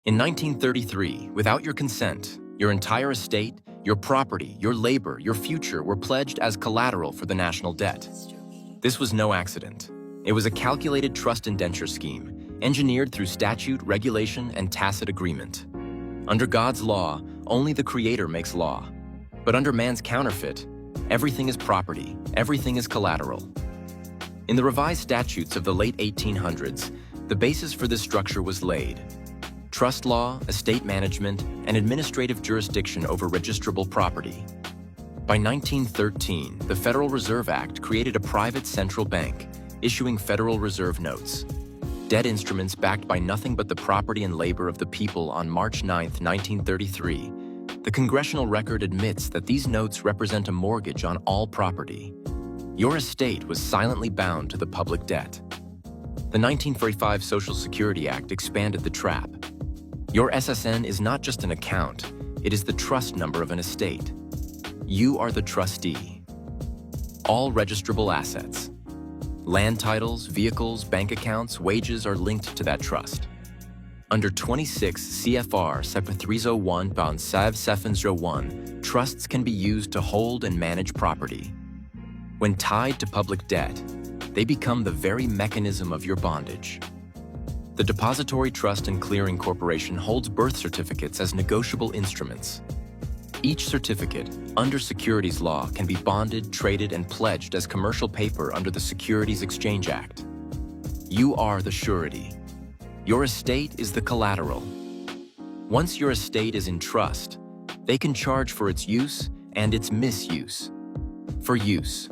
In 1933, without your consent, your entire estate, your property, your labor, your future were pledged as collateral for the national debt. This was no accident. It was a calculated trust indenture scheme, engineered through statute, regulation, and tacit agreement. Under God's law, only the Creator makes law. But under man's counterfeit, everything is property, everything is collateral. In the revised statutes of the late 1800s, the basis for this structure was laid. Trust law, estate management, and administrative jurisdiction over registrable property. By 1913, the Federal Reserve Act created a private central bank, issuing Federal Reserve notes, debt instruments backed by nothing but the property and labor of the people. On March 9, 1933, the congressional record admits that these notes represent a mortgage on all property. Your estate was silently bound to the public debt. The 1945 Social Security Act expanded the trap. Your SSN is not just an account, it is the trust number of an estate. You are the trustee. All registrable assets, land titles, vehicles, bank accounts, wages are linked to that trust. Under 26 CFR Sep 301 Bond Sav 701, trusts can be used to hold and manage property. When tied to public debt, they become the very mechanism of your bondage. The Depository Trust and Clearing Corporation holds birth certificates as negotiable instruments. Each certificate, under securities law, can be bonded, traded, and pledged as commercial paper under the Securities Exchange Act. You are the surety. Your estate is the collateral. Once your estate is in trust, they can charge for its use and its misuse. For use,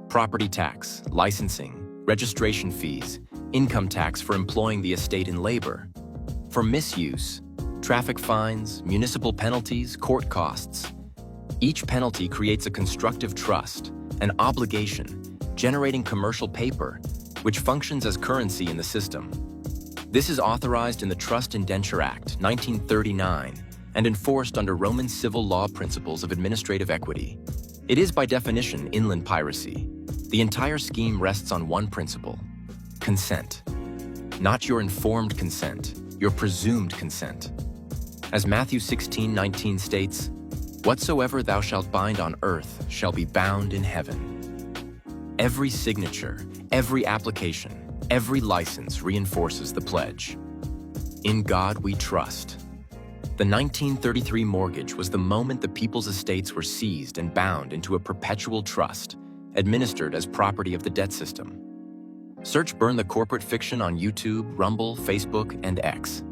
property tax, licensing, registration fees, income tax for employing the estate in labor. For misuse, traffic fines, municipal penalties, court costs. Each penalty creates a constructive trust, an obligation, generating commercial paper, which functions as currency in the system. This is authorized in the Trust Indenture Act, 1939, and enforced under Roman civil law principles of administrative equity. It is by definition inland piracy. The entire scheme rests on one principle: consent. Not your informed consent, your presumed consent. As Matthew 16:19 states, "Whatsoever thou shalt bind on earth shall be bound in heaven." Every signature, every application, every license reinforces the pledge. In God we trust. The 1933 mortgage was the moment the people's estates were seized and bound into a perpetual trust, administered as property of the debt system. Search Burn the Corporate Fiction on YouTube, Rumble, Facebook, and X.